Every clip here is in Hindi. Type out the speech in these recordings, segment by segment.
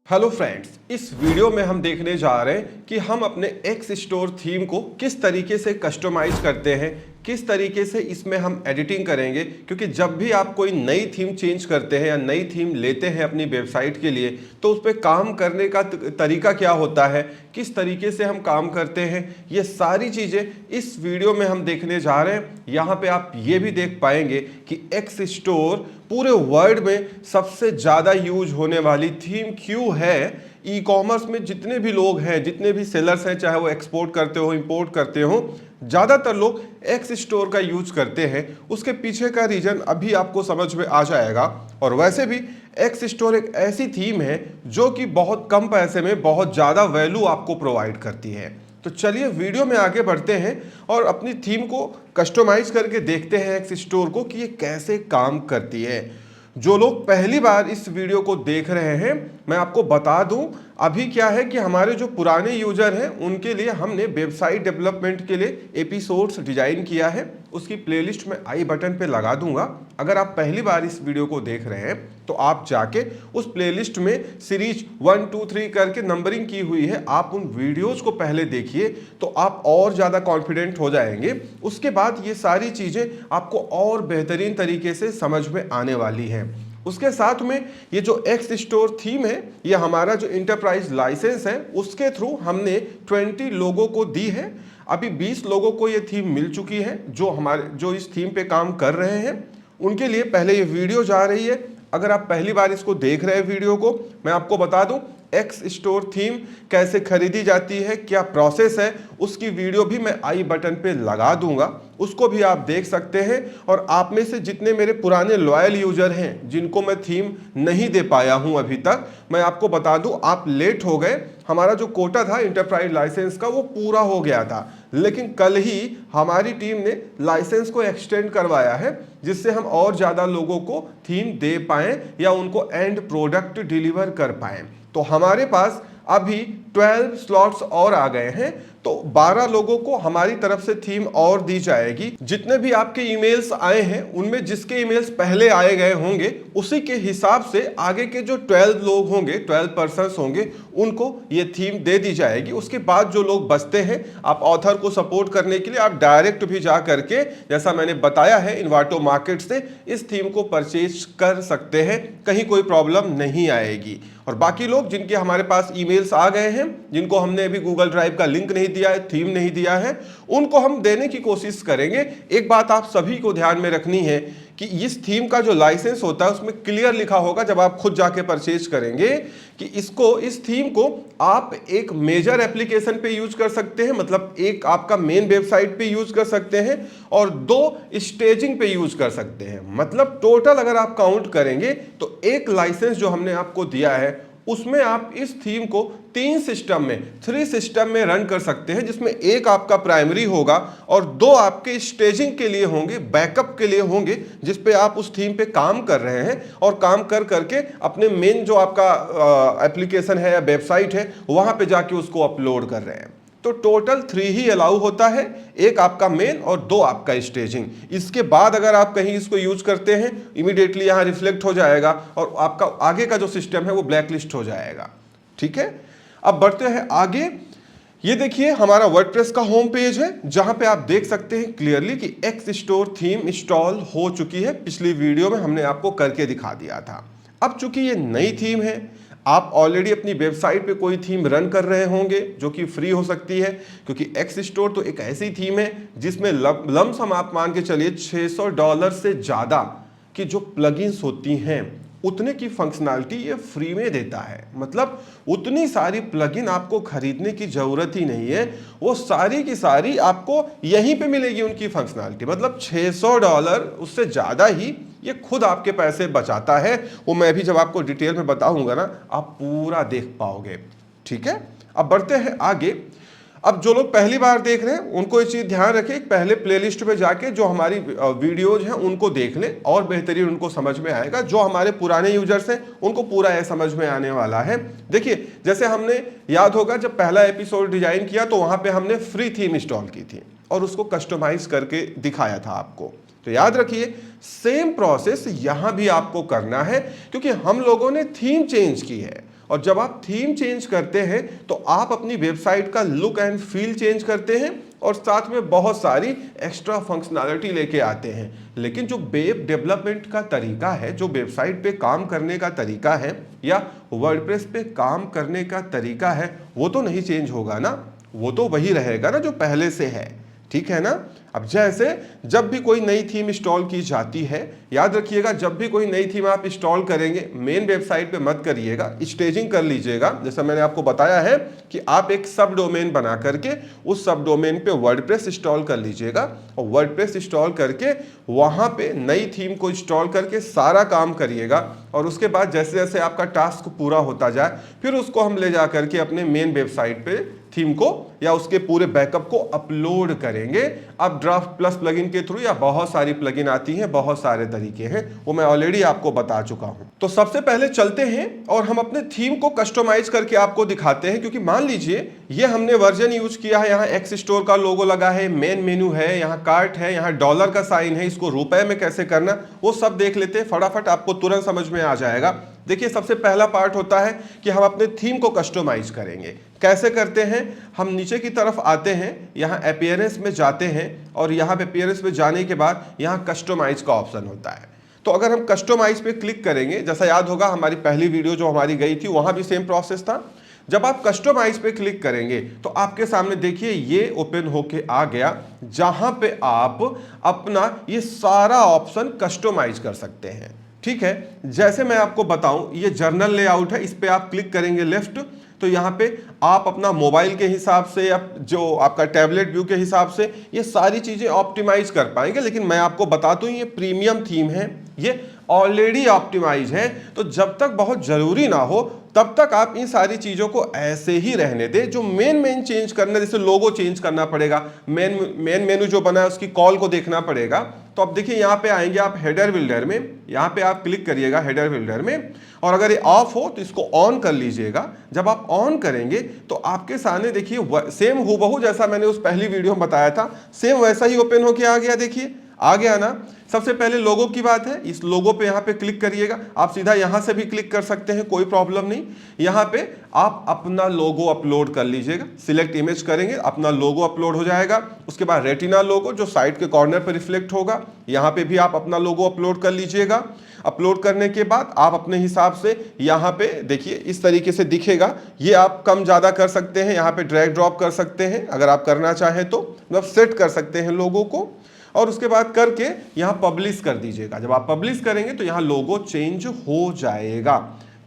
हेलो फ्रेंड्स, इस वीडियो में हम देखने जा रहे हैं कि हम अपने एक्स स्टोर थीम को किस तरीके से कस्टमाइज करते हैं, किस तरीके से इसमें हम एडिटिंग करेंगे। क्योंकि जब भी आप कोई नई थीम चेंज करते हैं या नई थीम लेते हैं अपनी वेबसाइट के लिए, तो उस पर काम करने का तरीका क्या होता है, किस तरीके से हम काम करते हैं, ये सारी चीज़ें इस वीडियो में हम देखने जा रहे हैं। यहाँ पे आप ये भी देख पाएंगे कि एक्स स्टोर पूरे वर्ल्ड में सबसे ज़्यादा यूज होने वाली थीम क्यों है। ई कॉमर्स में जितने भी लोग हैं, जितने भी सेलर्स हैं, चाहे वो एक्सपोर्ट करते हो, इंपोर्ट करते हो, ज़्यादातर लोग एक्स स्टोर का यूज करते हैं। उसके पीछे का रीजन अभी आपको समझ में आ जाएगा। और वैसे भी एक्स स्टोर एक ऐसी थीम है जो कि बहुत कम पैसे में बहुत ज़्यादा वैल्यू आपको प्रोवाइड करती है। तो चलिए वीडियो में आगे बढ़ते हैं और अपनी थीम को कस्टमाइज करके देखते हैं एक्स स्टोर को कि ये कैसे काम करती है। जो लोग पहली बार इस वीडियो को देख रहे हैं, मैं आपको बता दूं, अभी क्या है कि हमारे जो पुराने यूजर हैं उनके लिए हमने वेबसाइट डेवलपमेंट के लिए एपिसोड्स डिजाइन किया है। उसकी प्लेलिस्ट में आई बटन पे लगा दूंगा। अगर आप पहली बार इस वीडियो को देख रहे हैं तो आप जाके उस प्लेलिस्ट में सीरीज 1, 2, 3 करके नंबरिंग की हुई है, आप उन वीडियोस को पहले देखिए तो आप और ज़्यादा कॉन्फिडेंट हो जाएंगे। उसके बाद ये सारी चीज़ें आपको और बेहतरीन तरीके से समझ में आने वाली हैं। उसके साथ में ये जो एक्स स्टोर थीम है, ये हमारा जो इंटरप्राइज लाइसेंस है उसके थ्रू हमने 20 लोगों को दी है। अभी 20 लोगों को ये थीम मिल चुकी है जो इस थीम पे काम कर रहे हैं। उनके लिए पहले ये वीडियो जा रही है। अगर आप पहली बार इसको देख रहे हैं वीडियो को, मैं आपको बता दूं एक्स स्टोर थीम कैसे खरीदी जाती है, क्या प्रोसेस है, उसकी वीडियो भी मैं आई बटन पे लगा दूंगा, उसको भी आप देख सकते हैं। और आप में से जितने मेरे पुराने लॉयल यूजर हैं जिनको मैं थीम नहीं दे पाया हूं अभी तक, मैं आपको बता दूं आप लेट हो गए। हमारा जो कोटा था इंटरप्राइज लाइसेंस का वो पूरा हो गया था, लेकिन कल ही हमारी टीम ने लाइसेंस को एक्सटेंड करवाया है जिससे हम और ज़्यादा लोगों को थीम दे पाएं या उनको एंड प्रोडक्ट डिलीवर कर पाएं। तो हमारे पास अभी 12 स्लॉट्स और आ गए हैं, तो 12 लोगों को हमारी तरफ से थीम और दी जाएगी। जितने भी आपके ईमेल्स आए हैं उनमें जिसके ईमेल्स पहले आए गए होंगे उसी के हिसाब से आगे के जो 12 लोग होंगे, 12 पर्सन्स होंगे, उनको ये थीम दे दी जाएगी। उसके बाद जो लोग बचते हैं, आप ऑथर को सपोर्ट करने के लिए आप डायरेक्ट भी जा करके, जैसा मैंने बताया है, इन्वाटो मार्केट से इस थीम को परचेज कर सकते हैं, कहीं कोई प्रॉब्लम नहीं आएगी। और बाकी लोग जिनके हमारे पास ईमेल्स आ गए हैं, जिनको हमने अभी गूगल ड्राइव का लिंक नहीं दिया है, थीम नहीं दिया है, उनको हम देने की कोशिश करेंगे। एक बात आप सभी को ध्यान में रखनी है कि इस थीम का जो लाइसेंस होता है उसमें क्लियर लिखा होगा जब आप खुद जाके परचेज करेंगे कि इस थीम को आप एक मेजर एप्लीकेशन पे यूज कर सकते हैं, मतलब एक आपका मेन वेबसाइट पे यूज कर सकते हैं और 2 स्टेजिंग पे यूज कर सकते हैं। मतलब टोटल अगर आप काउंट करेंगे तो एक लाइसेंस जो हमने आपको दिया है उसमें आप इस थीम को 3 सिस्टम में रन कर सकते हैं, जिसमें एक आपका प्राइमरी होगा और 2 आपके स्टेजिंग के लिए होंगे, बैकअप के लिए होंगे, जिस पे आप उस थीम पे काम कर रहे हैं और काम कर करके अपने मेन जो आपका एप्लीकेशन है या वेबसाइट है वहां पे जाके उसको अपलोड कर रहे हैं। तो टोटल 3 ही अलाउ होता है, एक आपका मेन और 2 आपका स्टेजिंग। इसके बाद अगर आप कहीं इसको यूज करते हैं, इमीडिएटली यहाँ रिफ्लेक्ट हो जाएगा और आपका आगे का जो सिस्टम है वो ब्लैक लिस्ट हो जाएगा। ठीक है, अब बढ़ते हैं आगे। ये देखिए हमारा वर्डप्रेस का होम पेज है जहां पे आप देख सकते हैं क्लियरली कि एक्स स्टोर थीम इंस्टॉल हो चुकी है। पिछली वीडियो में हमने आपको करके दिखा दिया था। अब चूंकि ये नई थीम है, आप ऑलरेडी अपनी वेबसाइट पे कोई थीम रन कर रहे होंगे जो कि फ्री हो सकती है, क्योंकि एक्स स्टोर तो एक ऐसी थीम है जिसमें लमसम आप मान के चलिए $600 से ज़्यादा की जो प्लगइन्स होती हैं उतने की फंक्शनैलिटी ये फ्री में देता है। मतलब उतनी सारी प्लगइन आपको खरीदने की ज़रूरत ही नहीं है, वो सारी की सारी आपको यहीं पे मिलेगी उनकी फंक्शनैलिटी। मतलब $600 उससे ज़्यादा ही ये खुद आपके पैसे बचाता है। वो मैं भी जब आपको डिटेल में बताऊंगा ना, आप पूरा देख पाओगे। ठीक है, अब बढ़ते हैं आगे। अब जो लोग पहली बार देख रहे हैं उनको ये चीज़ ध्यान रखें, पहले प्लेलिस्ट में जाके जो हमारी वीडियोज हैं उनको देख लें और बेहतरीन उनको समझ में आएगा। जो हमारे पुराने यूजर्स हैं उनको पूरा ये समझ में आने वाला है। देखिए, जैसे हमने याद होगा जब पहला एपिसोड डिजाइन किया तो वहाँ पे हमने फ्री थीम इंस्टॉल की थी और उसको कस्टमाइज करके दिखाया था आपको। तो याद रखिए सेम प्रोसेस यहां भी आपको करना है, क्योंकि हम लोगों ने थीम चेंज की है और जब आप थीम चेंज करते हैं तो आप अपनी वेबसाइट का लुक एंड फील चेंज करते हैं और साथ में बहुत सारी एक्स्ट्रा फंक्शनैलिटी लेके आते हैं। लेकिन जो वेब डेवलपमेंट का तरीका है, जो वेबसाइट पे काम करने का तरीका है या वर्डप्रेस पे काम करने का तरीका है, वो तो नहीं चेंज होगा ना, वो तो वही रहेगा ना जो पहले से है, ठीक है ना। अब जैसे जब भी कोई नई थीम इंस्टॉल की जाती है, याद रखिएगा जब भी कोई नई थीम आप इंस्टॉल करेंगे मेन वेबसाइट पे मत करिएगा, स्टेजिंग कर लीजिएगा। जैसा मैंने आपको बताया है कि आप एक सब डोमेन बना करके उस सब डोमेन पे वर्डप्रेस इंस्टॉल कर लीजिएगा और वर्डप्रेस इंस्टॉल करके वहां पे नई थीम को इंस्टॉल करके सारा काम करिएगा और उसके बाद जैसे जैसे आपका टास्क पूरा होता जाए फिर उसको हम ले जा करके अपने मेन वेबसाइट पे थीम को या उसके पूरे बैकअप को अपलोड करेंगे। अब ड्राफ्ट प्लस प्लगइन के थ्रू या बहुत सारी प्लगइन आती हैं, बहुत सारे तरीके हैं, वो मैं ऑलरेडी आपको बता चुका हूं। तो सबसे पहले चलते हैं और हम अपने थीम को कस्टमाइज करके आपको दिखाते हैं। क्योंकि मान लीजिए ये हमने वर्जन यूज किया है, यहाँ एक्स स्टोर का लोगो लगा है, मेन मेनू है, यहाँ कार्ट है, यहाँ डॉलर का साइन है, इसको रुपए में कैसे करना वो सब देख लेते हैं, फटाफट आपको तुरंत समझ में आ जाएगा। देखिए सबसे पहला पार्ट होता है कि हम अपने थीम को कस्टमाइज करेंगे। कैसे करते हैं, हम नीचे की तरफ आते हैं, यहाँ अपीयरेंस में जाते हैं और यहाँ पे अपीयरेंस में जाने के बाद यहाँ कस्टमाइज का ऑप्शन होता है। तो अगर हम कस्टमाइज पे क्लिक करेंगे, जैसा याद होगा हमारी पहली वीडियो जो हमारी गई थी वहां भी सेम प्रोसेस था। जब आप कस्टमाइज पे क्लिक करेंगे तो आपके सामने देखिए ये ओपन होके आ गया, जहां पे आप अपना ये सारा ऑप्शन कस्टमाइज कर सकते हैं। ठीक है, जैसे मैं आपको बताऊं ये जर्नल लेआउट है, इस पे आप क्लिक करेंगे लेफ्ट तो यहाँ पे आप अपना मोबाइल के हिसाब से या जो आपका टैबलेट व्यू के हिसाब से ये सारी चीजें ऑप्टिमाइज कर पाएंगे। लेकिन मैं आपको बता दूं ये प्रीमियम थीम है, ये ऑलरेडी ऑप्टिमाइज है, तो जब तक बहुत जरूरी ना हो तब तक आप इन सारी चीजों को ऐसे ही रहने दें। जो मेन चेंज करना, जैसे लोगो चेंज करना पड़ेगा, मेन मेनू जो बना है उसकी कॉल को देखना पड़ेगा। तो अब देखिए यहाँ पे आएंगे आप हेडर बिल्डर में, यहाँ पे आप क्लिक करिएगा हेडर बिल्डर में और अगर ये ऑफ हो तो इसको ऑन कर लीजिएगा। जब आप ऑन करेंगे तो आपके सामने देखिए सेम हूबहू जैसा मैंने उस पहली वीडियो में बताया था, सेम वैसा ही ओपन होके आ गया। देखिए आ गया ना। सबसे पहले लोगो की बात है, इस लोगो पे यहाँ पे क्लिक करिएगा। आप सीधा यहाँ से भी क्लिक कर सकते हैं, कोई प्रॉब्लम नहीं। यहाँ पे आप अपना लोगो अपलोड कर लीजिएगा, सिलेक्ट इमेज करेंगे, अपना लोगो अपलोड हो जाएगा। उसके बाद रेटिना लोगो जो साइड के कॉर्नर पे रिफ्लेक्ट होगा, यहाँ पे भी आप अपना लोगो अपलोड कर लीजिएगा। अपलोड करने के बाद आप अपने हिसाब से यहाँ पे देखिए इस तरीके से दिखेगा। ये आप कम ज़्यादा कर सकते हैं, यहाँ पे ड्रैग ड्रॉप कर सकते हैं अगर आप करना चाहें तो, मतलब सेट कर सकते हैं लोगो को और उसके बाद करके यहाँ पब्लिश कर दीजिएगा। जब आप पब्लिश करेंगे तो यहाँ लोगो चेंज हो जाएगा।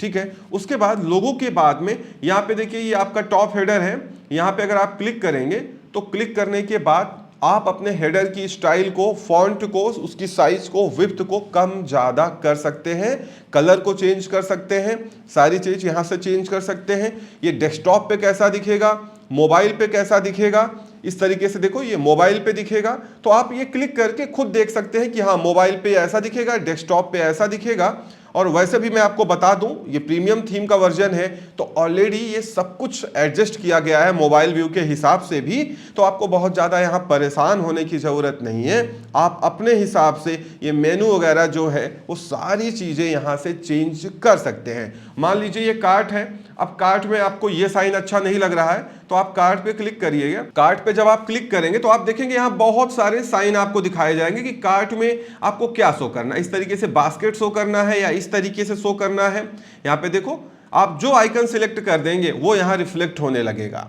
ठीक है, उसके बाद लोगो के बाद में यहाँ पे देखिए ये आपका टॉप हेडर है, यहाँ पे अगर आप क्लिक करेंगे तो क्लिक करने के बाद आप अपने हेडर की स्टाइल को, फॉन्ट को, उसकी साइज को, विड्थ को कम ज़्यादा कर सकते हैं, कलर को चेंज कर सकते हैं, सारी चीज़ यहाँ से चेंज कर सकते हैं। ये डेस्कटॉप पे कैसा दिखेगा, मोबाइल पे कैसा दिखेगा, इस तरीके से देखो ये मोबाइल पे दिखेगा तो आप ये क्लिक करके खुद देख सकते हैं कि हाँ मोबाइल पे ऐसा दिखेगा, डेस्कटॉप पे ऐसा दिखेगा। और वैसे भी मैं आपको बता दूं ये प्रीमियम थीम का वर्जन है तो ऑलरेडी ये सब कुछ एडजस्ट किया गया है मोबाइल व्यू के हिसाब से भी, तो आपको बहुत ज़्यादा यहाँ परेशान होने की ज़रूरत नहीं है। आप अपने हिसाब से ये मेनू वगैरह जो है वो सारी चीज़ें यहाँ से चेंज कर सकते हैं। मान लीजिए ये कार्ट है, अब कार्ट में आपको ये साइन अच्छा नहीं लग रहा है तो आप कार्ट पे क्लिक करिएगा। कार्ट पे जब आप क्लिक करेंगे तो आप देखेंगे यहाँ बहुत सारे साइन आपको दिखाए जाएंगे कि कार्ट में आपको क्या शो करना है। इस तरीके से बास्केट शो करना है या इस तरीके से शो करना है। यहाँ पे देखो आप जो आइकन सिलेक्ट कर देंगे वो यहाँ रिफ्लेक्ट होने लगेगा।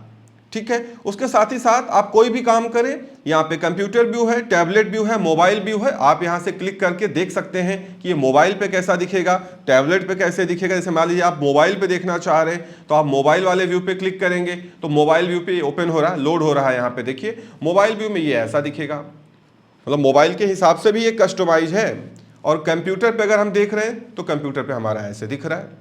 ठीक है, उसके साथ ही साथ आप कोई भी काम करें, यहाँ पे कंप्यूटर व्यू है, टैबलेट व्यू है, मोबाइल व्यू है, आप यहाँ से क्लिक करके देख सकते हैं कि ये मोबाइल पे कैसा दिखेगा, टैबलेट पे कैसे दिखेगा। जैसे मान लीजिए आप मोबाइल पे देखना चाह रहे हैं तो आप मोबाइल वाले व्यू पे क्लिक करेंगे तो मोबाइल व्यू पे ओपन हो रहा है, लोड हो रहा है। यहाँ पे देखिए मोबाइल व्यू में ये ऐसा दिखेगा, मतलब मोबाइल के हिसाब से भी ये कस्टमाइज है। और कंप्यूटर पे अगर हम देख रहे हैं तो कंप्यूटर पे हमारा ऐसे दिख रहा है।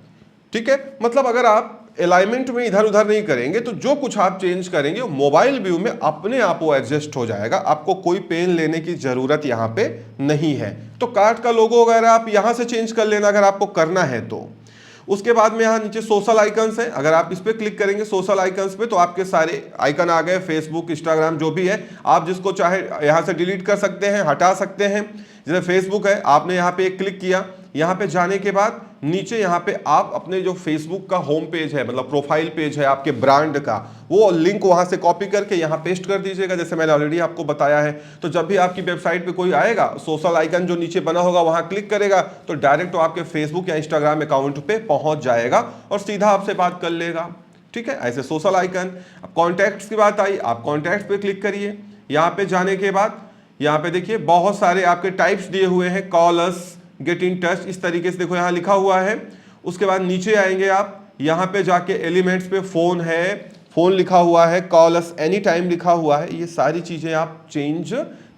ठीक है, मतलब अगर आप अलाइनमेंट में इधर उधर नहीं करेंगे तो जो कुछ आप चेंज करेंगे मोबाइल व्यू में अपने आप वो एडजस्ट हो जाएगा, आपको कोई पेन लेने की जरूरत यहाँ पे नहीं है। तो कार्ट का लोगो वगैरह आप यहाँ से चेंज कर लेना अगर आपको करना है तो। उसके बाद में यहाँ नीचे सोशल आइकन्स है, अगर आप इस पर क्लिक करेंगे सोशल आइकन्स पे तो आपके सारे आइकन आ गए, फेसबुक, इंस्टाग्राम जो भी है। आप जिसको चाहे यहाँ से डिलीट कर सकते हैं, हटा सकते हैं। जैसे फेसबुक है, आपने यहाँ पे एक क्लिक किया, यहाँ पे जाने के बाद नीचे यहाँ पे आप अपने जो फेसबुक का होम पेज है, मतलब प्रोफाइल पेज है आपके ब्रांड का, वो लिंक वहां से कॉपी करके यहाँ पेस्ट कर दीजिएगा, जैसे मैंने ऑलरेडी आपको बताया है। तो जब भी आपकी वेबसाइट पे कोई आएगा, सोशल आइकन जो नीचे बना होगा वहां क्लिक करेगा तो डायरेक्ट वो आपके फेसबुक या इंस्टाग्राम अकाउंट पे पहुंच जाएगा और सीधा आपसे बात कर लेगा। ठीक है, ऐसे सोशल आइकन। अब कॉन्टैक्ट्स की बात आई, आप कॉन्टैक्ट्स पे क्लिक करिए। यहाँ पे जाने के बाद यहाँ पे देखिए बहुत सारे आपके टाइप्स दिए हुए हैं, call us, get in touch, इस तरीके से देखो यहाँ लिखा हुआ है। उसके बाद नीचे आएंगे आप, यहाँ पे जाके एलिमेंट्स पे फोन है, फोन लिखा हुआ है, कॉल अस एनी टाइम लिखा हुआ है। ये सारी चीजें आप चेंज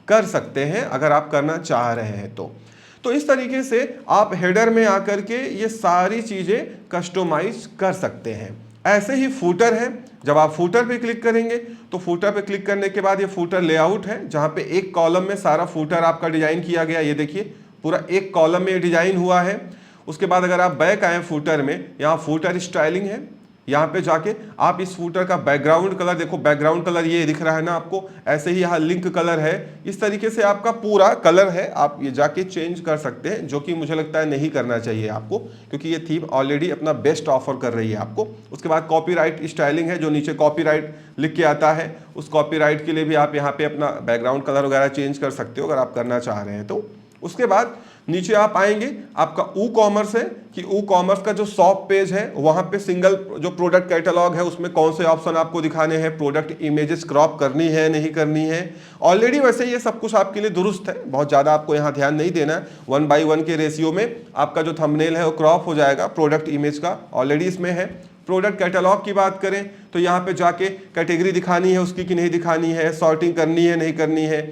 कर सकते हैं अगर आप करना चाह रहे हैं तो इस तरीके से आप हेडर में आकर के ये सारी चीजें कस्टमाइज कर सकते हैं। ऐसे ही फूटर है, जब आप फूटर पे क्लिक करेंगे तो फूटर पे क्लिक करने के बाद ये फूटर लेआउट है, जहां पे एक कॉलम में सारा फूटर आपका डिजाइन किया गया। ये देखिए पूरा एक कॉलम में डिजाइन हुआ है। उसके बाद अगर आप बैक आए फूटर में, यहाँ फूटर स्टाइलिंग है, यहाँ पे जाके आप इस फूटर का बैकग्राउंड कलर देखो, बैकग्राउंड कलर ये दिख रहा है ना आपको, ऐसे ही यहाँ लिंक कलर है, इस तरीके से आपका पूरा कलर है, आप ये जाके चेंज कर सकते हैं, जो कि मुझे लगता है नहीं करना चाहिए आपको, क्योंकि ये थीम ऑलरेडी अपना बेस्ट ऑफर कर रही है आपको। उसके बाद कॉपीराइट स्टाइलिंग है, जो नीचे कॉपीराइट लिख के आता है, उस कॉपीराइट के लिए भी आप यहाँ पे अपना बैकग्राउंड कलर वगैरह चेंज कर सकते हो अगर आप करना चाह रहे हैं तो। उसके बाद नीचे आप आएंगे, आपका ई कॉमर्स है कि ई कॉमर्स का जो शॉप पेज है वहां पे सिंगल जो प्रोडक्ट कैटलॉग है उसमें कौन से ऑप्शन आपको दिखाने हैं, प्रोडक्ट इमेजेस क्रॉप करनी है नहीं करनी है। ऑलरेडी वैसे ये सब कुछ आपके लिए दुरुस्त है, बहुत ज़्यादा आपको यहाँ ध्यान नहीं देना है। 1:1 के रेशियो में आपका जो थंबनेल है वो क्रॉप हो जाएगा, प्रोडक्ट इमेज का ऑलरेडी इसमें है। प्रोडक्ट कैटलॉग की बात करें तो यहाँ पे जाके कैटेगरी दिखानी है उसकी कि नहीं दिखानी है, सॉर्टिंग करनी है नहीं करनी है,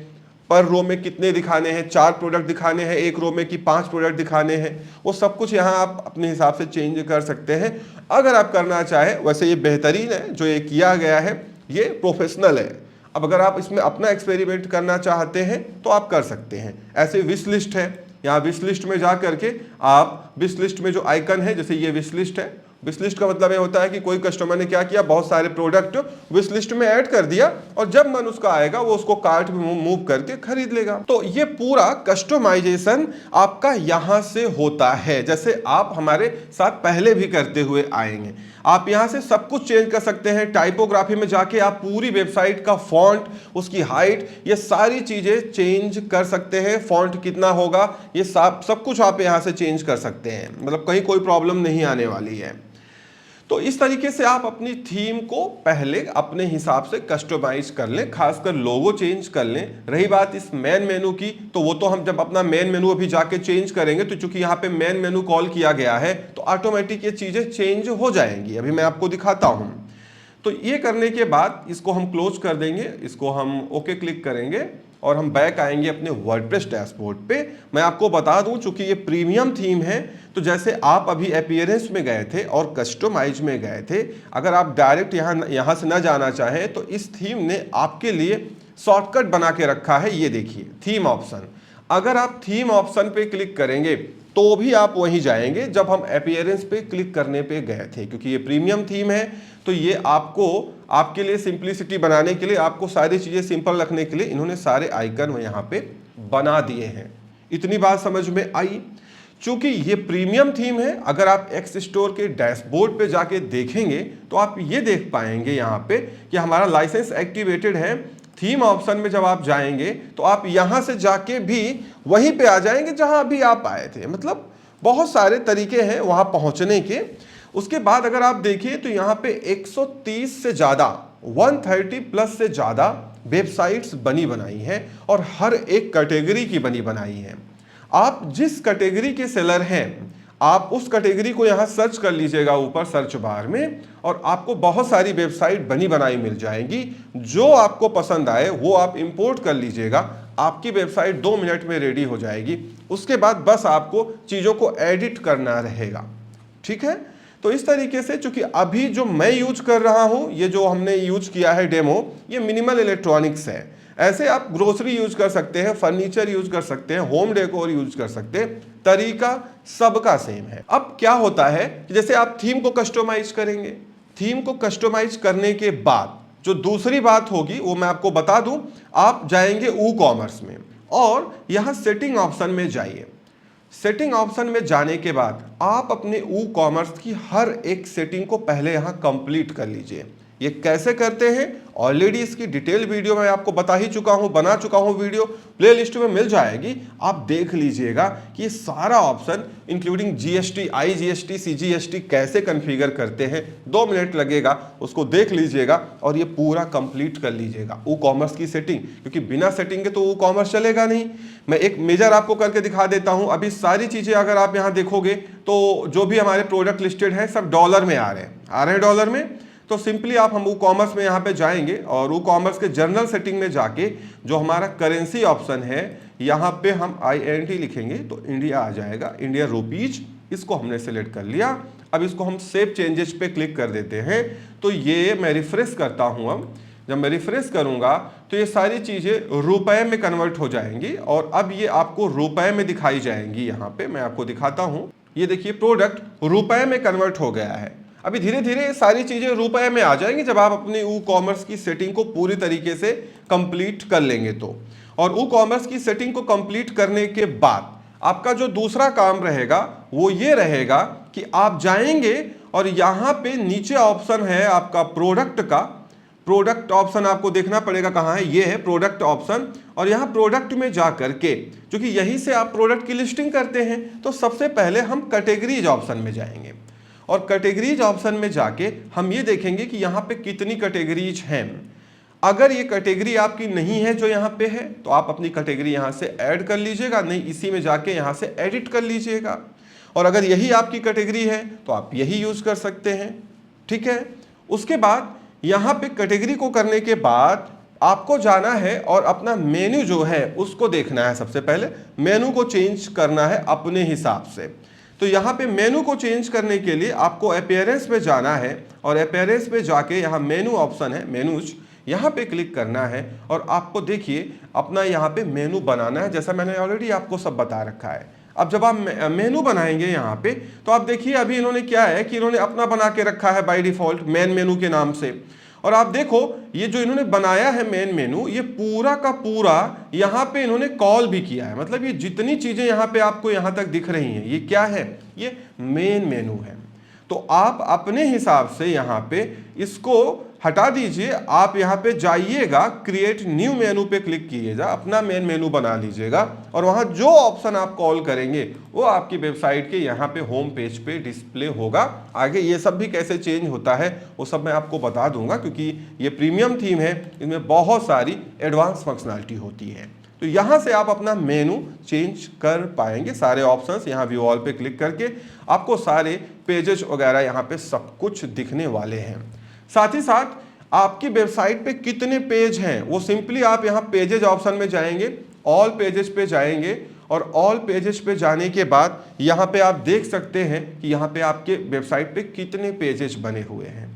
पर रो में कितने दिखाने हैं, 4 प्रोडक्ट दिखाने हैं एक रो में कि 5 प्रोडक्ट दिखाने हैं, वो सब कुछ यहाँ आप अपने हिसाब से चेंज कर सकते हैं अगर आप करना चाहें। वैसे ये बेहतरीन है जो ये किया गया है, ये प्रोफेशनल है। अब अगर आप इसमें अपना एक्सपेरिमेंट करना चाहते हैं तो आप कर सकते हैं। ऐसे विश लिस्ट है, यहाँ विश लिस्ट में जा करके आप विश लिस्ट में जो आइकन है, जैसे ये विश लिस्ट है, विश लिस्ट का मतलब ये होता है कि कोई कस्टमर ने क्या किया, बहुत सारे प्रोडक्ट विश लिस्ट में ऐड कर दिया और जब मन उसका आएगा वो उसको कार्ट में मूव करके खरीद लेगा। तो ये पूरा कस्टमाइजेशन आपका यहां से होता है, जैसे आप हमारे साथ पहले भी करते हुए आएंगे। आप यहां से सब कुछ चेंज कर सकते हैं। टाइपोग्राफी में जाके आप पूरी वेबसाइट का फॉन्ट, उसकी हाइट, ये सारी चीजें चेंज कर सकते हैं। फॉन्ट कितना होगा ये सब कुछ आप यहां से चेंज कर सकते हैं, मतलब कहीं कोई प्रॉब्लम नहीं आने वाली है। तो इस तरीके से आप अपनी थीम को पहले अपने हिसाब से कस्टमाइज कर लें, खासकर लोगो चेंज कर लें। रही बात इस मेन मेनू की, तो वो तो हम जब अपना मेन मेनू अभी जाके चेंज करेंगे, तो चूंकि यहाँ पे मेन मेनू कॉल किया गया है तो ऑटोमेटिक ये चीजें चेंज हो जाएंगी। अभी मैं आपको दिखाता हूँ। तो ये करने के बाद इसको हम क्लोज कर देंगे, इसको हम ओके क्लिक करेंगे और हम बैक आएंगे अपने वर्डप्रेस डैशबोर्ड पे। मैं आपको बता दूं, चूंकि ये प्रीमियम थीम है, तो जैसे आप अभी अपीयरेंस में गए थे और कस्टमाइज में गए थे, अगर आप डायरेक्ट यहाँ से ना जाना चाहें तो इस थीम ने आपके लिए शॉर्टकट बना के रखा है। ये देखिए थीम ऑप्शन, अगर आप थीम ऑप्शन पे क्लिक करेंगे तो भी आप वहीं जाएंगे जब हम अपीयरेंस पे क्लिक करने पे गए थे। क्योंकि ये प्रीमियम थीम है तो ये आपको आपके लिए सिंप्लिसिटी बनाने के लिए, आपको सारी चीजें सिंपल रखने के लिए इन्होंने सारे आइकन यहाँ पे बना दिए हैं। इतनी बात समझ में आई। चूंकि ये प्रीमियम थीम है, अगर आप एक्स स्टोर के डैशबोर्ड पे जाके देखेंगे तो आप ये देख पाएंगे यहाँ पे कि हमारा लाइसेंस एक्टिवेटेड है। थीम ऑप्शन में जब आप जाएंगे तो आप यहां से जाके भी वहीं पे आ जाएंगे जहां अभी आप आए थे। मतलब बहुत सारे तरीके हैं वहां पहुंचने के। उसके बाद अगर आप देखिए तो यहां पे 130 से ज्यादा, 130 प्लस से ज्यादा वेबसाइट्स बनी बनाई हैं और हर एक कैटेगरी की बनी बनाई है। आप जिस कैटेगरी के सेलर हैं आप उस कैटेगरी को यहाँ सर्च कर लीजिएगा ऊपर सर्च बार में, और आपको बहुत सारी वेबसाइट बनी बनाई मिल जाएंगी। जो आपको पसंद आए वो आप इंपोर्ट कर लीजिएगा, आपकी वेबसाइट 2 मिनट में रेडी हो जाएगी। उसके बाद बस आपको चीज़ों को एडिट करना रहेगा। ठीक है, तो इस तरीके से, चूंकि अभी जो मैं यूज कर रहा हूं, ये जो हमने यूज किया है डेमो, ये मिनिमल इलेक्ट्रॉनिक्स है। ऐसे आप ग्रोसरी यूज कर सकते हैं, फर्नीचर यूज कर सकते हैं, होम डेकोर यूज कर सकते हैं, तरीका सबका सेम है। अब क्या होता है कि जैसे आप थीम को कस्टमाइज करेंगे, थीम को कस्टमाइज करने के बाद जो दूसरी बात होगी वो मैं आपको बता दूं। आप जाएंगे ई कॉमर्स में और यहां सेटिंग ऑप्शन में जाइए। सेटिंग ऑप्शन में जाने के बाद आप अपने WooCommerce की हर एक सेटिंग को पहले यहां कंप्लीट कर लीजिए। ये कैसे करते हैं ऑलरेडी इसकी डिटेल वीडियो मैं आपको बता ही चुका हूं, बना चुका हूं वीडियो, प्लेलिस्ट में मिल जाएगी, आप देख लीजिएगा कि ये सारा option including GST, IGST, CGST कैसे कॉन्फ़िगर करते हैं। 2 मिनट लगेगा, उसको देख लीजिएगा और ये पूरा कंप्लीट कर लीजिएगा WooCommerce की सेटिंग, क्योंकि बिना सेटिंग के तो WooCommerce चलेगा नहीं। मैं एक मेजर आपको करके दिखा देता हूं। अभी सारी चीजें अगर आप यहां देखोगे तो जो भी हमारे प्रोडक्ट लिस्टेड हैं सब डॉलर में आ रहे हैं डॉलर में। तो सिंपली आप हम WooCommerce में यहाँ पे जाएंगे और WooCommerce के जनरल सेटिंग में जाके जो हमारा करेंसी ऑप्शन है यहाँ पे हम INT लिखेंगे तो इंडिया आ जाएगा, इंडिया रुपीज। इसको हमने सेलेक्ट कर लिया। अब इसको हम सेव चेंजेस पे क्लिक कर देते हैं। तो ये मैं रिफ्रेश करता हूँ। अब जब मैं रिफ्रेश करूंगा तो ये सारी चीजें रुपए में कन्वर्ट हो जाएंगी और अब ये आपको रुपए में दिखाई जाएंगी। यहाँ पे मैं आपको दिखाता हूँ, ये देखिए प्रोडक्ट रुपए में कन्वर्ट हो गया है। अभी धीरे धीरे सारी चीजें रुपए में आ जाएंगी जब आप अपनी WooCommerce की सेटिंग को पूरी तरीके से कंप्लीट कर लेंगे तो। और WooCommerce की सेटिंग को कंप्लीट करने के बाद आपका जो दूसरा काम रहेगा वो ये रहेगा कि आप जाएंगे और यहाँ पे नीचे ऑप्शन है आपका प्रोडक्ट का। प्रोडक्ट ऑप्शन आपको देखना पड़ेगा कहाँ है, ये है प्रोडक्ट ऑप्शन। और यहाँ प्रोडक्ट में जा करके, क्योंकि यहीं से आप प्रोडक्ट की लिस्टिंग करते हैं, तो सबसे पहले हम कैटेगरीज ऑप्शन में जाएंगे और कैटेगरीज ऑप्शन में जाके हम ये देखेंगे कि यहाँ पे कितनी कैटेगरीज हैं। अगर ये कैटेगरी आपकी नहीं है जो यहाँ पे है तो आप अपनी कैटेगरी यहाँ से ऐड कर लीजिएगा, नहीं इसी में जाके यहाँ से एडिट कर लीजिएगा। और अगर यही आपकी कैटेगरी है तो आप यही यूज कर सकते हैं, ठीक है। उसके बाद यहाँ पे कैटेगरी को करने के बाद आपको जाना है और अपना मेन्यू जो है उसको देखना है। सबसे पहले मेन्यू को चेंज करना है अपने हिसाब से। तो यहाँ पे मेनू को चेंज करने के लिए आपको अपीयरेंस पे जाना है और अपीयरेंस पे जाके यहाँ मेनू ऑप्शन है, मेनूज, यहाँ पे क्लिक करना है और आपको देखिए अपना यहाँ पे मेनू बनाना है, जैसा मैंने ऑलरेडी आपको सब बता रखा है। अब जब आप मेनू बनाएंगे यहाँ पे तो आप देखिए अभी इन्होंने क्या है कि इन्होंने अपना बना के रखा है बाय डिफॉल्ट मेन मेनू के नाम से। और आप देखो ये जो इन्होंने बनाया है मेन मेनू, ये पूरा का पूरा यहाँ पे इन्होंने कॉल भी किया है। मतलब ये जितनी चीजें यहाँ पे आपको यहाँ तक दिख रही हैं ये क्या है, ये मेन मेनू है। तो आप अपने हिसाब से यहाँ पे इसको हटा दीजिए। आप यहाँ पे जाइएगा, क्रिएट न्यू मेनू पे क्लिक कीजिएगा, अपना मेन मेनू बना लीजिएगा और वहाँ जो ऑप्शन आप कॉल करेंगे वो आपकी वेबसाइट के यहाँ पे होम पेज पे डिस्प्ले होगा। आगे ये सब भी कैसे चेंज होता है वो सब मैं आपको बता दूंगा, क्योंकि ये प्रीमियम थीम है, इसमें बहुत सारी एडवांस फंक्शनैलिटी होती है। तो यहाँ से आप अपना मेनू चेंज कर पाएंगे। सारे ऑप्शंस यहाँ व्यू ऑल पे क्लिक करके आपको सारे पेजेस वगैरह यहाँ पे सब कुछ दिखने वाले हैं। साथ ही साथ आपकी वेबसाइट पे कितने पेज हैं वो सिंपली आप यहाँ पेजेस ऑप्शन में जाएंगे, ऑल पेजेस पे जाएंगे और ऑल पेजेस पे जाने के बाद यहाँ पे आप देख सकते हैं कि यहाँ पे आपके वेबसाइट पे कितने पेजेस बने हुए हैं।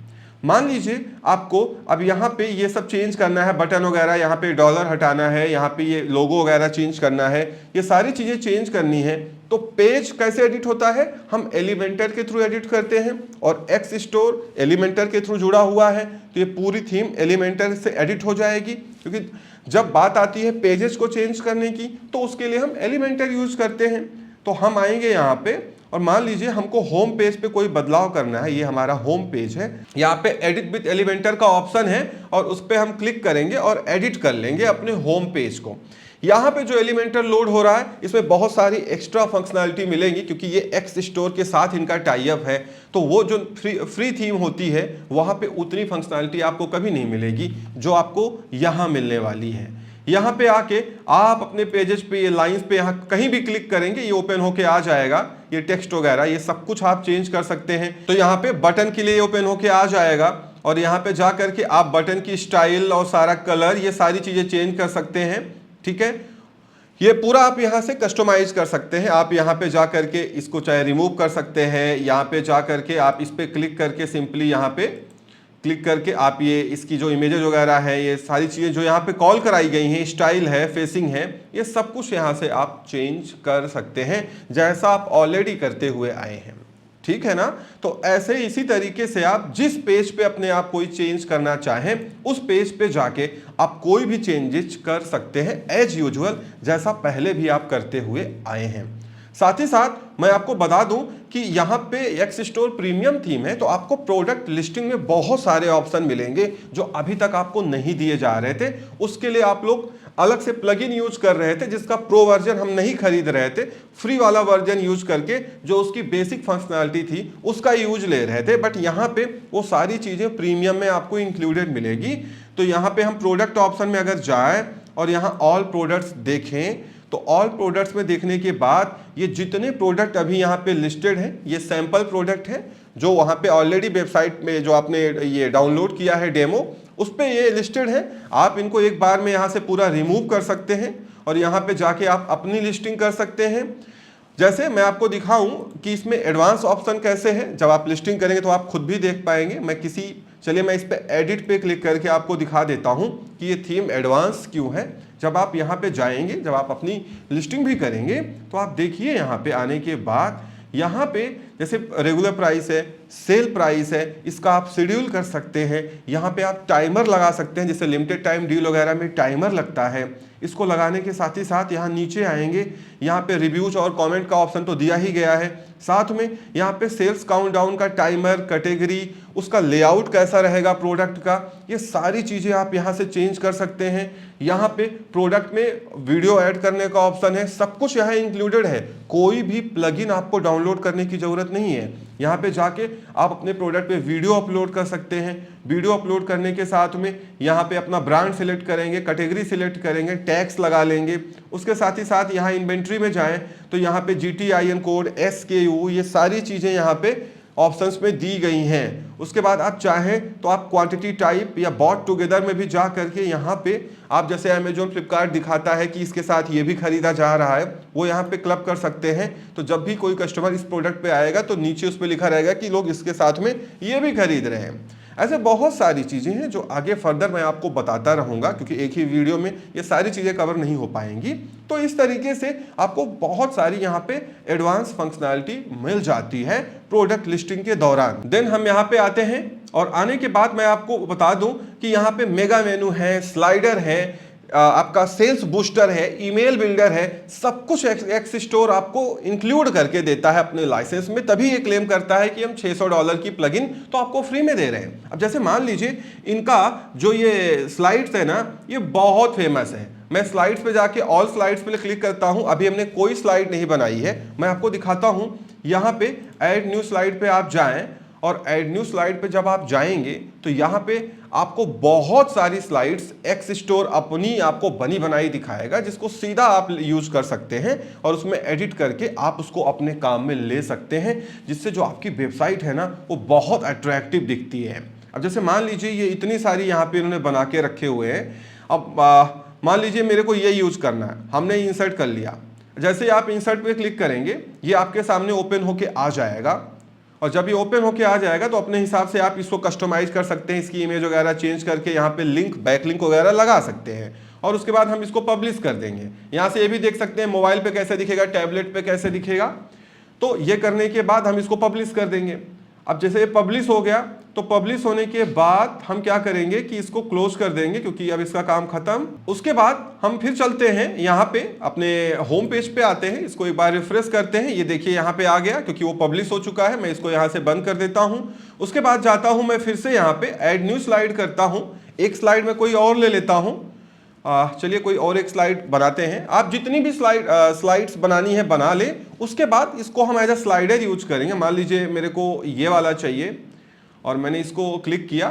मान लीजिए आपको अब यहाँ पे ये सब चेंज करना है, बटन वगैरह, यहाँ पे डॉलर हटाना है, यहाँ पे ये लोगो वगैरह चेंज करना है, ये सारी चीजें चेंज करनी है। तो पेज कैसे एडिट होता है, हम एलिमेंटर के थ्रू एडिट करते हैं और एक्स स्टोर एलिमेंटर के थ्रू जुड़ा हुआ है, तो ये पूरी थीम एलिमेंटर से एडिट हो जाएगी। क्योंकि जब बात आती है पेजेस को चेंज करने की तो उसके लिए हम एलिमेंटर यूज करते हैं। तो हम आएंगे यहाँ पे और मान लीजिए हमको होम पेज पे कोई बदलाव करना है, ये हमारा होम पेज है, यहाँ पे एडिट विद एलिमेंटर का ऑप्शन है और उस पर हम क्लिक करेंगे और एडिट कर लेंगे अपने होम पेज को। यहाँ पे जो एलिमेंटर लोड हो रहा है इसमें बहुत सारी एक्स्ट्रा फंक्शनैलिटी मिलेंगी, क्योंकि ये एक्स स्टोर के साथ इनका टाई अप है। तो वो जो फ्री थीम होती है वहाँ पे उतनी फंक्शनैलिटी आपको कभी नहीं मिलेगी जो आपको यहाँ मिलने वाली है। यहाँ पे आके आप अपने पेजेस पे ये लाइंस पे यहाँ कहीं भी क्लिक करेंगे ये ओपन होके आ जाएगा। ये टेक्स्ट वगैरह ये सब कुछ आप चेंज कर सकते हैं। तो यहाँ पे बटन के लिए ओपन होके आ जाएगा और यहाँ पे जा करके आप बटन की स्टाइल और सारा कलर ये सारी चीजें चेंज कर सकते हैं, ठीक है। ये पूरा आप यहाँ से कस्टमाइज कर सकते हैं। आप यहाँ पे जा करके इसको चाहे रिमूव कर सकते हैं, यहाँ पे जा करके आप इस पे क्लिक करके सिंपली यहाँ पे क्लिक करके आप ये इसकी जो इमेजेस वगैरह है ये सारी चीज़ें जो यहाँ पे कॉल कराई गई हैं, स्टाइल है, फेसिंग है, ये सब कुछ यहाँ से आप चेंज कर सकते हैं जैसा आप ऑलरेडी करते हुए आए हैं, ठीक है ना। तो ऐसे इसी तरीके से आप जिस पेज पे अपने आप कोई चेंज करना चाहें उस पेज पे जाके आप कोई भी चेंजेस कर सकते हैं एज यूजुअल, जैसा पहले भी आप करते हुए आए हैं। साथ ही साथ मैं आपको बता दूं कि यहाँ पे एक्स स्टोर प्रीमियम थीम है, तो आपको प्रोडक्ट लिस्टिंग में बहुत सारे ऑप्शन मिलेंगे जो अभी तक आपको नहीं दिए जा रहे थे। उसके लिए आप लोग अलग से प्लगइन यूज कर रहे थे जिसका प्रो वर्जन हम नहीं खरीद रहे थे, फ्री वाला वर्जन यूज करके जो उसकी बेसिक फंक्शनैलिटी थी उसका यूज ले रहे थे। बट यहाँ पे वो सारी चीजें प्रीमियम में आपको इंक्लूडेड मिलेगी। तो यहाँ पे हम प्रोडक्ट ऑप्शन में अगर जाए और यहाँ ऑल प्रोडक्ट्स देखें तो ऑल प्रोडक्ट्स में देखने के बाद ये जितने प्रोडक्ट अभी यहाँ पे लिस्टेड हैं ये सैंपल प्रोडक्ट है जो वहाँ पे ऑलरेडी वेबसाइट में जो आपने ये डाउनलोड किया है डेमो उस पे ये लिस्टेड है। आप इनको एक बार में यहाँ से पूरा रिमूव कर सकते हैं और यहाँ पे जाके आप अपनी लिस्टिंग कर सकते हैं। जैसे मैं आपको दिखाऊं कि इसमें एडवांस ऑप्शन कैसे है, जब आप लिस्टिंग करेंगे तो आप खुद भी देख पाएंगे। चलिए मैं इस पे एडिट पे क्लिक करके आपको दिखा देता हूं कि ये थीम एडवांस क्यों है। जब आप यहाँ पे जाएंगे, जब आप अपनी लिस्टिंग भी करेंगे तो आप देखिए यहाँ पे आने के बाद यहाँ पे जैसे रेगुलर प्राइस है, सेल प्राइस है, इसका आप शेड्यूल कर सकते हैं। यहाँ पे आप टाइमर लगा सकते हैं, जैसे लिमिटेड टाइम डील वगैरह में टाइमर लगता है। इसको लगाने के साथ ही साथ यहाँ नीचे आएंगे, यहाँ पे रिव्यूज और कमेंट का ऑप्शन तो दिया ही गया है। साथ में यहाँ पे सेल्स काउंटडाउन का टाइमर, कैटेगरी, उसका लेआउट कैसा रहेगा प्रोडक्ट का, ये सारी चीज़ें आप यहाँ से चेंज कर सकते हैं। यहाँ पे प्रोडक्ट में वीडियो ऐड करने का ऑप्शन है, सब कुछ यहाँ इंक्लूडेड है। कोई भी प्लगइन आपको डाउनलोड करने की ज़रूरत नहीं है। यहाँ पे जाके आप अपने प्रोडक्ट पे वीडियो अपलोड कर सकते हैं। वीडियो अपलोड करने के साथ में यहाँ पे अपना ब्रांड सिलेक्ट करेंगे, कैटेगरी सिलेक्ट करेंगे, टैक्स लगा लेंगे। उसके साथ ही साथ यहाँ इन्वेंट्री में जाएं तो यहाँ पे GTIN कोड, SKU, ये सारी चीज़ें यहाँ पे ऑप्शंस में दी गई हैं। उसके बाद आप चाहें तो आप क्वांटिटी टाइप या बॉट टुगेदर में भी जा करके यहाँ पे आप जैसे अमेजोन, फ्लिपकार्ट दिखाता है कि इसके साथ ये भी खरीदा जा रहा है, वो यहाँ पे क्लब कर सकते हैं। तो जब भी कोई कस्टमर इस प्रोडक्ट पे आएगा तो नीचे उस पर लिखा रहेगा कि लोग इसके साथ में ये भी खरीद रहे हैं। ऐसे बहुत सारी चीज़ें हैं जो आगे फर्दर मैं आपको बताता रहूँगा, क्योंकि एक ही वीडियो में ये सारी चीज़ें कवर नहीं हो पाएंगी। तो इस तरीके से आपको बहुत सारी यहाँ पे एडवांस फंक्शनैलिटी मिल जाती है प्रोडक्ट लिस्टिंग के दौरान। देन हम यहाँ पे आते हैं और आने के बाद मैं आपको बता दूं कि यहाँ पे मेगा मेनू है, स्लाइडर है, आपका सेल्स बूस्टर है, ईमेल बिल्डर है, सब कुछ एक्स स्टोर आपको इंक्लूड करके देता है अपने लाइसेंस में। तभी ये क्लेम करता है कि हम $600 की प्लगइन तो आपको फ्री में दे रहे हैं। अब जैसे मान लीजिए इनका जो ये स्लाइड्स है ना, ये बहुत फेमस है। मैं स्लाइड्स पे जाके ऑल स्लाइड्स पे क्लिक करता हूं। अभी हमने कोई स्लाइड नहीं बनाई है, मैं आपको दिखाता हूं। यहाँ पे ऐड न्यू स्लाइड पे आप जाएं और ऐड न्यू स्लाइड पे जब आप जाएंगे तो यहाँ पे आपको बहुत सारी स्लाइड्स एक्स स्टोर अपनी आपको बनी बनाई दिखाएगा, जिसको सीधा आप यूज कर सकते हैं और उसमें एडिट करके आप उसको अपने काम में ले सकते हैं, जिससे जो आपकी वेबसाइट है ना वो बहुत अट्रैक्टिव दिखती है। अब जैसे मान लीजिए ये इतनी सारी यहाँ पे इन्होंने बना के रखे हुए हैं। अब मान लीजिए मेरे को ये यूज करना है, हमने इंसर्ट कर लिया। जैसे आप इंसर्ट पे क्लिक करेंगे ये आपके सामने ओपन होके आ जाएगा और जब ये ओपन होके आ जाएगा तो अपने हिसाब से आप इसको कस्टमाइज कर सकते हैं, इसकी इमेज वगैरह चेंज करके यहाँ पे लिंक, बैक लिंक वगैरह लगा सकते हैं और उसके बाद हम इसको पब्लिश कर देंगे। यहाँ से ये भी देख सकते हैं मोबाइल पे कैसे दिखेगा, टैबलेट पे कैसे दिखेगा। तो ये करने के बाद हम इसको पब्लिश कर देंगे। अब जैसे ये पब्लिश हो गया तो पब्लिश होने के बाद हम क्या करेंगे कि इसको क्लोज कर देंगे, क्योंकि अब इसका काम खत्म। उसके बाद हम फिर चलते हैं यहाँ पे अपने होम पेज पे आते हैं, इसको एक बार रिफ्रेश करते हैं। ये देखिए यहाँ पे आ गया, क्योंकि वो पब्लिश हो चुका है। मैं इसको यहाँ से बंद कर देता हूँ। उसके बाद जाता हूँ मैं फिर से यहाँ पे ऐड न्यू स्लाइड करता हूँ। एक स्लाइड में कोई और ले लेता हूँ। चलिए कोई और एक स्लाइड बनाते हैं। आप जितनी भी स्लाइड्स बनानी है बना ले। उसके बाद इसको हम एज अ स्लाइडर यूज करेंगे। मान लीजिए मेरे को ये वाला चाहिए और मैंने इसको क्लिक किया।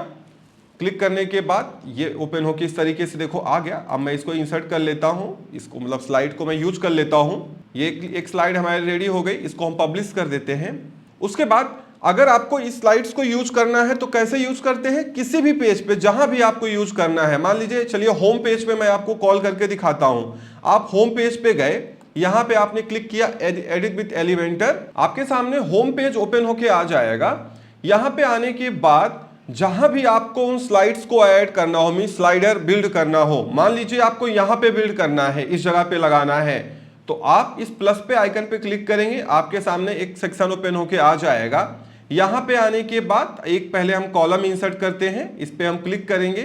क्लिक करने के बाद ये ओपन होकर इस तरीके से देखो आ गया। अब मैं इसको इंसर्ट कर लेता हूँ, इसको मतलब स्लाइड को मैं यूज कर लेता हूँ। ये एक स्लाइड हमारी रेडी हो गई, इसको हम पब्लिश कर देते हैं। उसके बाद अगर आपको इस स्लाइड्स को यूज करना है तो कैसे यूज करते हैं, किसी भी पेज पे जहां भी आपको यूज करना है। मान लीजिए चलिए होम पेज पे मैं आपको कॉल करके दिखाता हूं। आप होम पेज पे गए, यहां पे आपने क्लिक किया एडिट विद एलिमेंटर, आपके सामने होम पेज ओपन होके आ जाएगा। यहां पे आने के बाद जहां भी आपको उन स्लाइड्स को ऐड करना हो, मीन स्लाइडर बिल्ड करना हो, मान लीजिए आपको यहां पे बिल्ड करना है, इस जगह पे लगाना है, तो आप इस प्लस पे आइकन पे क्लिक करेंगे, आपके सामने एक सेक्शन ओपन होके आ जाएगा। यहां पे आने के बाद एक पहले हम कॉलम इंसर्ट करते हैं, इस पे हम क्लिक करेंगे।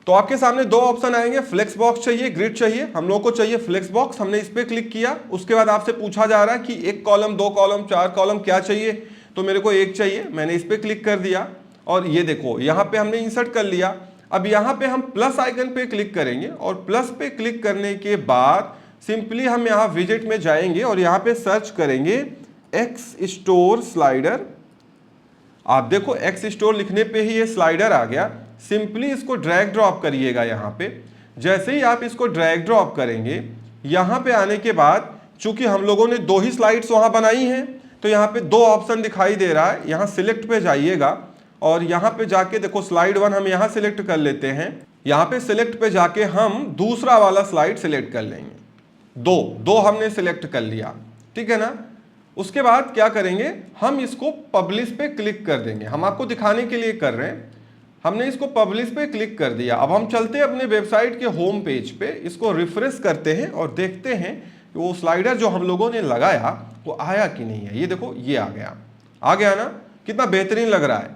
तो आपके सामने दो ऑप्शन आएंगे, फ्लेक्स बॉक्स चाहिए, ग्रिड चाहिए। हम लोग को चाहिए फ्लेक्स बॉक्स, हमने इस पे क्लिक किया। उसके बाद आपसे पूछा जा रहा है कि एक कॉलम, दो कॉलम, चार कॉलम क्या चाहिए, तो मेरे को एक चाहिए, मैंने इस पे क्लिक कर दिया और ये देखो यहाँ पे हमने इंसर्ट कर लिया। अब यहाँ पे हम प्लस आइकन पे क्लिक करेंगे और प्लस पे क्लिक करने के बाद सिंपली हम यहाँ विजेट में जाएंगे और यहाँ पे सर्च करेंगे एक्स स्टोर स्लाइडर। आप देखो एक्स स्टोर लिखने पे ही ये स्लाइडर आ गया। सिंपली इसको ड्रैग ड्रॉप करिएगा यहाँ पे। जैसे ही आप इसको ड्रैग ड्रॉप करेंगे, यहाँ पे आने के बाद चूंकि हम लोगों ने दो ही स्लाइड्स वहां बनाई हैं, तो यहाँ पे दो ऑप्शन दिखाई दे रहा है। यहाँ सिलेक्ट पे जाइएगा और यहाँ पे जाके देखो स्लाइड 1 हम यहाँ सिलेक्ट कर लेते हैं। यहाँ पे सिलेक्ट पे जाके हम दूसरा वाला स्लाइड सिलेक्ट कर लेंगे। दो हमने सिलेक्ट कर लिया, ठीक है ना। उसके बाद क्या करेंगे, हम इसको पब्लिश पे क्लिक कर देंगे। हम आपको दिखाने के लिए कर रहे हैं। हमने इसको पब्लिश पे क्लिक कर दिया। अब हम चलते हैं अपने वेबसाइट के होम पेज पे, इसको रिफ्रेश करते हैं और देखते हैं कि वो स्लाइडर जो हम लोगों ने लगाया वो आया कि नहीं है। ये देखो ये आ गया ना, कितना बेहतरीन लग रहा है,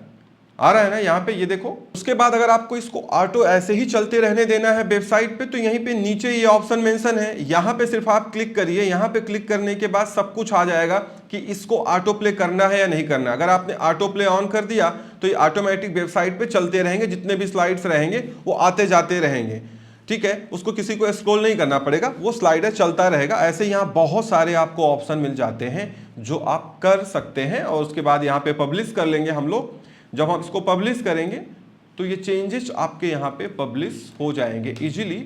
आ रहा है ना यहाँ पे, ये देखो। उसके बाद अगर आपको इसको ऑटो ऐसे ही चलते रहने देना है वेबसाइट पे, तो यहीं पे नीचे ये ऑप्शन मेंशन है, यहाँ पे सिर्फ आप क्लिक करिए। यहाँ पे क्लिक करने के बाद सब कुछ आ जाएगा कि इसको ऑटो प्ले करना है या नहीं करना। अगर आपने ऑटो प्ले ऑन कर दिया तो ये ऑटोमेटिक वेबसाइट पे चलते रहेंगे, जितने भी स्लाइड्स रहेंगे वो आते जाते रहेंगे, ठीक है। उसको किसी को स्क्रॉल नहीं करना पड़ेगा, वो स्लाइडर चलता रहेगा। ऐसे यहाँ बहुत सारे आपको ऑप्शन मिल जाते हैं जो आप कर सकते हैं। और उसके बाद यहाँ पे पब्लिश कर लेंगे हम लोग। जब हम इसको पब्लिश करेंगे तो ये चेंजेस आपके यहाँ पे पब्लिश हो जाएंगे इजीली।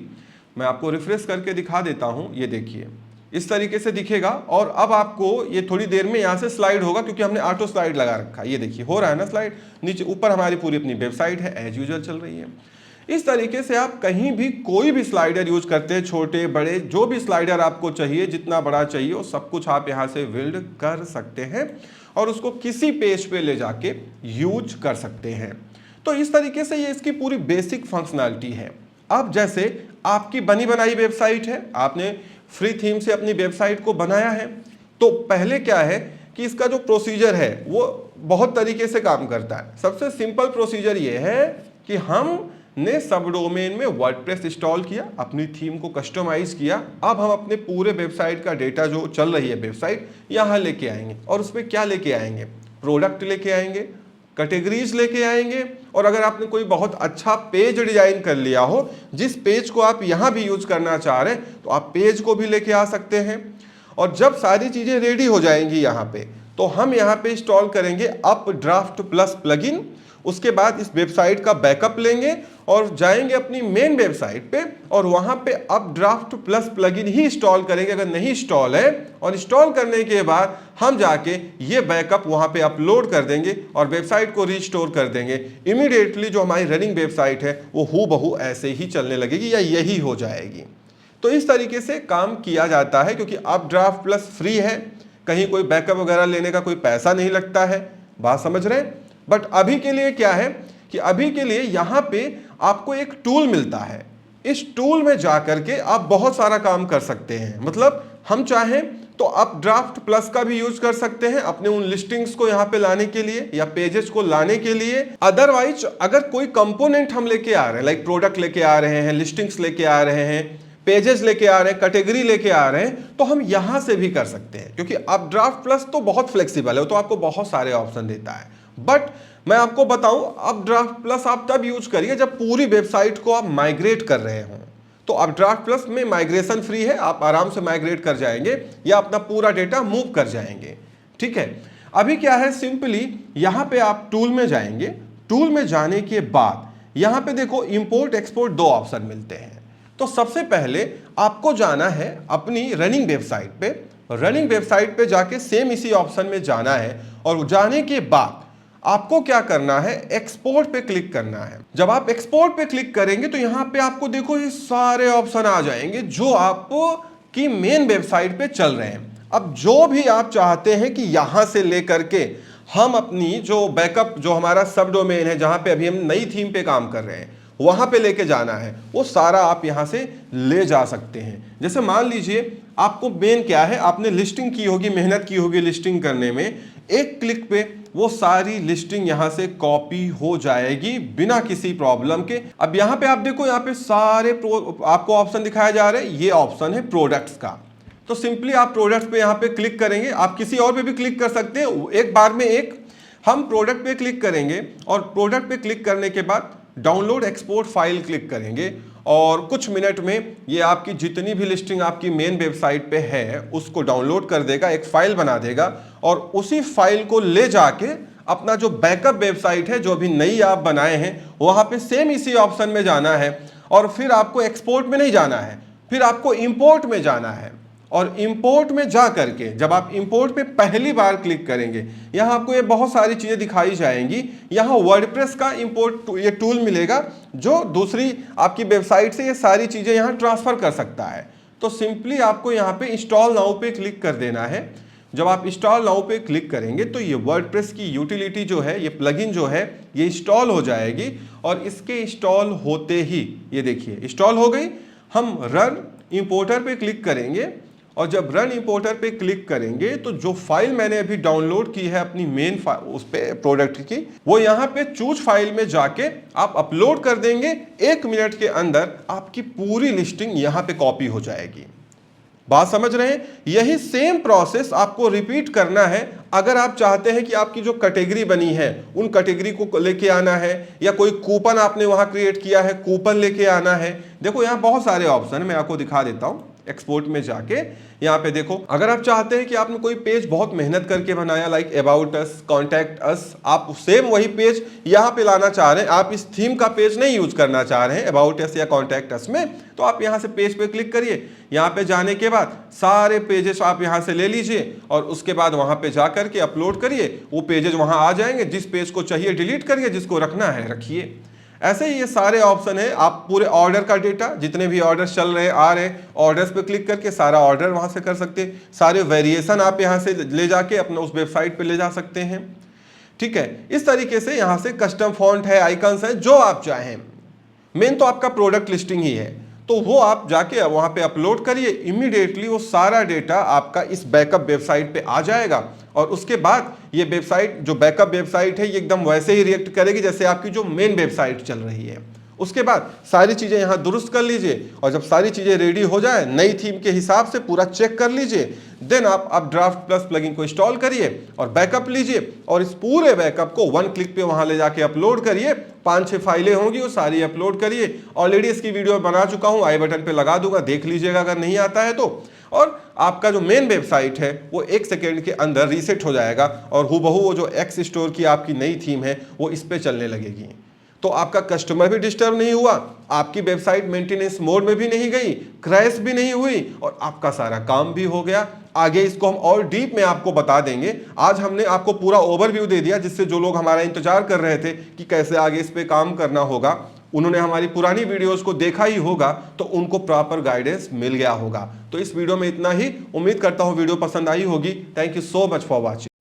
मैं आपको रिफ्रेश करके दिखा देता हूँ, ये देखिए इस तरीके से दिखेगा। और अब आपको ये थोड़ी देर में यहाँ से स्लाइड होगा, क्योंकि हमने ऑटो स्लाइड लगा रखा है। ये देखिए हो रहा है ना स्लाइड, नीचे ऊपर हमारी पूरी अपनी वेबसाइट है एज यूजुअल चल रही है। इस तरीके से आप कहीं भी कोई भी स्लाइडर यूज करते हैं, छोटे बड़े जो भी स्लाइडर आपको चाहिए, जितना बड़ा चाहिए वो सब कुछ आप यहाँ से बिल्ड कर सकते हैं और उसको किसी पेज पे ले जाके यूज कर सकते हैं। तो इस तरीके से ये इसकी पूरी बेसिक फंक्शनैलिटी है। अब जैसे आपकी बनी बनाई वेबसाइट है, आपने फ्री थीम से अपनी वेबसाइट को बनाया है, तो पहले क्या है कि इसका जो प्रोसीजर है वो बहुत तरीके से काम करता है। सबसे सिंपल प्रोसीजर ये है कि हमने सब डोमेन में वर्डप्रेस इंस्टॉल किया, अपनी थीम को कस्टमाइज किया। अब हम अपने पूरे वेबसाइट का डेटा जो चल रही है वेबसाइट यहाँ लेके आएंगे। और उसमें क्या लेके आएंगे, प्रोडक्ट लेके आएंगे, कैटेगरीज लेके आएंगे। और अगर आपने कोई बहुत अच्छा पेज डिजाइन कर लिया हो, जिस पेज को आप यहाँ भी यूज करना चाह रहे हैं, तो आप पेज को भी लेके आ सकते हैं। और जब सारी चीजें रेडी हो जाएंगी यहाँ पे, तो हम यहाँ पे इंस्टॉल करेंगे अपड्राफ्ट प्लस प्लगइन। उसके बाद इस वेबसाइट का बैकअप लेंगे और जाएंगे अपनी मेन वेबसाइट पे और वहां पे अपड्राफ्ट प्लस प्लगइन ही इंस्टॉल करेंगे अगर नहीं इंस्टॉल है। और इंस्टॉल करने के बाद हम जाके ये बैकअप वहां पे अपलोड कर देंगे और वेबसाइट को रिस्टोर कर देंगे। इमीडिएटली जो हमारी रनिंग वेबसाइट है वो हूबहू ऐसे ही चलने लगेगी या यही हो जाएगी। तो इस तरीके से काम किया जाता है, क्योंकि अपड्राफ्ट प्लस फ्री है, कहीं कोई बैकअप वगैरह लेने का कोई पैसा नहीं लगता है। बात समझ रहे हैं। बट अभी के लिए क्या है कि अभी के लिए यहाँ पे आपको एक टूल मिलता है। इस टूल में जाकर के आप बहुत सारा काम कर सकते हैं। मतलब हम चाहें तो अपड्राफ्ट प्लस का भी यूज कर सकते हैं अपने उन लिस्टिंग्स को यहाँ पे लाने के लिए या पेजेस को लाने के लिए। अदरवाइज अगर कोई कंपोनेंट हम लेके आ रहे हैं, लाइक प्रोडक्ट लेके आ रहे हैं, लिस्टिंग्स लेके आ रहे हैं, पेजेस लेके आ रहे हैं, कैटेगरी लेके आ रहे हैं, तो हम यहां से भी कर सकते हैं। क्योंकि अपड्राफ्ट प्लस तो बहुत फ्लेक्सिबल है, तो आपको बहुत सारे ऑप्शन देता है। बट मैं आपको बताऊं, अपड्राफ्ट प्लस आप तब यूज करिए जब पूरी वेबसाइट को आप माइग्रेट कर रहे हो। तो अपड्राफ्ट प्लस में माइग्रेशन फ्री है, आप आराम से माइग्रेट कर जाएंगे या अपना पूरा डेटा मूव कर जाएंगे, ठीक है। अभी क्या है, सिंपली यहां पे आप टूल में जाएंगे। टूल में जाने के बाद यहां पे देखो इंपोर्ट एक्सपोर्ट दो ऑप्शन मिलते हैं। तो सबसे पहले आपको जाना है अपनी रनिंग वेबसाइट पे। रनिंग वेबसाइट पे जाके सेम इसी ऑप्शन में जाना है और जाने के बाद आपको क्या करना है, एक्सपोर्ट पे क्लिक करना है। जब आप एक्सपोर्ट पे क्लिक करेंगे तो यहां पे आपको देखो ये सारे ऑप्शन आ जाएंगे जो आपको की मेन वेबसाइट पे चल रहे हैं। अब जो भी आप चाहते हैं कि यहां से लेकर के हम अपनी जो बैकअप, जो हमारा सब डोमेन है जहां पे अभी हम नई थीम पे काम कर रहे हैं, वहां पे लेके जाना है, वो सारा आप यहां से ले जा सकते हैं। जैसे मान लीजिए आपको मेन क्या है, आपने लिस्टिंग की होगी, मेहनत की होगी लिस्टिंग करने में, एक क्लिक पे वो सारी लिस्टिंग यहां से कॉपी हो जाएगी बिना किसी प्रॉब्लम के। अब यहां पे आप देखो, यहां पे सारे आपको ऑप्शन दिखाया जा रहा है, ये ऑप्शन है प्रोडक्ट्स का। तो सिंपली आप प्रोडक्ट्स पे यहां पे क्लिक करेंगे, आप किसी और पे भी क्लिक कर सकते हैं, एक बार में एक हम प्रोडक्ट पे क्लिक करेंगे और प्रोडक्ट पे क्लिक करने के बाद डाउनलोड एक्सपोर्ट फाइल क्लिक करेंगे और कुछ मिनट में ये आपकी जितनी भी लिस्टिंग आपकी मेन वेबसाइट पे है उसको डाउनलोड कर देगा, एक फाइल बना देगा और उसी फाइल को ले जाके अपना जो बैकअप वेबसाइट है, जो अभी नई आप बनाए हैं, वहां पे सेम इसी ऑप्शन में जाना है और फिर आपको एक्सपोर्ट में नहीं जाना है, फिर आपको इंपोर्ट में जाना है। और इंपोर्ट में जा करके जब आप इंपोर्ट पे पहली बार क्लिक करेंगे, यहां आपको ये बहुत सारी चीजें दिखाई जाएंगी। यहां वर्डप्रेस का इंपोर्ट ये टूल मिलेगा जो दूसरी आपकी वेबसाइट से ये सारी चीजें यहां ट्रांसफर कर सकता है। तो सिंपली आपको यहां पे इंस्टॉल नाउ पे क्लिक कर देना है। जब आप इंस्टॉल नाउ पे क्लिक करेंगे तो ये वर्डप्रेस की यूटिलिटी जो है, ये प्लगइन जो है, ये इंस्टॉल हो जाएगी और इसके इंस्टॉल होते ही ये देखिए इंस्टॉल हो गई। हम रन इंपोर्टर पे क्लिक करेंगे और जब रन इंपोर्टर पे क्लिक करेंगे तो जो फाइल मैंने अभी डाउनलोड की है अपनी मेन उस पे प्रोडक्ट की, वो यहाँ पे चूज फाइल में जाके आप अपलोड कर देंगे। 1 मिनट के अंदर आपकी पूरी लिस्टिंग यहाँ पे कॉपी हो जाएगी। बात समझ रहे हैं? यही सेम प्रोसेस आपको रिपीट करना है अगर आप चाहते हैं कि आपकी जो कैटेगरी बनी है उन कैटेगरी को लेके आना है, या कोई कूपन आपने वहां क्रिएट किया है, कूपन लेके आना है। देखो यहाँ बहुत सारे ऑप्शन है, मैं आपको दिखा देता हूं। एक्सपोर्ट में जाके यहाँ पे देखो, अगर आप चाहते हैं कि आपने कोई पेज बहुत मेहनत करके बनाया, like about us, contact us, आप सेम वही पेज यहाँ पे लाना चाह रहे हैं, आप इस थीम का पेज नहीं यूज करना चाह रहे हैं अबाउट अस या कॉन्टैक्ट अस में, तो आप यहाँ से पेज पे क्लिक करिए। यहाँ पे जाने के बाद सारे पेजेस आप यहाँ से ले लीजिए और उसके बाद वहां पे जा करके अपलोड करिए। वो पेजेस वहां आ जाएंगे, जिस पेज को चाहिए डिलीट करिए, जिसको रखना है रखिए। ऐसे ही ये सारे ऑप्शन है। आप पूरे ऑर्डर का डेटा, जितने भी ऑर्डर्स चल रहे आ रहे, ऑर्डर्स पे क्लिक करके सारा ऑर्डर वहां से कर सकते हैं। सारे वेरिएशन आप यहां से ले जाके अपना उस वेबसाइट पे ले जा सकते हैं। ठीक है, इस तरीके से यहां से कस्टम फॉन्ट है, आइकन्स है, जो आप चाहें। मेन तो आपका प्रोडक्ट लिस्टिंग ही है, तो वो आप जाके वहां पे अपलोड करिए। इमीडिएटली वो सारा डेटा आपका इस बैकअप वेबसाइट पे आ जाएगा और उसके बाद ये वेबसाइट, जो बैकअप वेबसाइट है, ये एकदम वैसे ही रिएक्ट करेगी जैसे आपकी जो मेन वेबसाइट चल रही है। उसके बाद सारी चीजें यहां दुरुस्त कर लीजिए और जब सारी चीजें रेडी हो जाए, नई थीम के हिसाब से पूरा चेक कर लीजिए, देन आप ड्राफ्ट प्लस प्लगइन को इंस्टॉल करिए और बैकअप लीजिए और इस पूरे बैकअप को 1 क्लिक पे वहां ले जाके अपलोड करिए। 5-6 फाइलें होंगी, वो सारी अपलोड करिए। ऑलरेडी इसकी वीडियो बना चुका हूं, आई बटन पे लगा दूंगा, देख लीजिएगा अगर नहीं आता है तो। और आपका जो मेन वेबसाइट है वो 1 सेकेंड के अंदर रीसेट हो जाएगा और हूबहू वो जो एक्स स्टोर की आपकी नई थीम है वो इस पे चलने लगेगी। तो आपका कस्टमर भी डिस्टर्ब नहीं हुआ, आपकी वेबसाइट मेंटेनेंस मोड में भी नहीं गई, क्रैश भी नहीं हुई और आपका सारा काम भी हो गया। आगे इसको हम और डीप में आपको बता देंगे। आज हमने आपको पूरा ओवरव्यू दे दिया, जिससे जो लोग हमारा इंतजार कर रहे थे कि कैसे आगे इस पे काम करना होगा, उन्होंने हमारी पुरानी वीडियोस को देखा ही होगा तो उनको प्रॉपर गाइडेंस मिल गया होगा। तो इस वीडियो में इतना ही। उम्मीद करता हूं वीडियो पसंद आई होगी। Thank you so much for watching.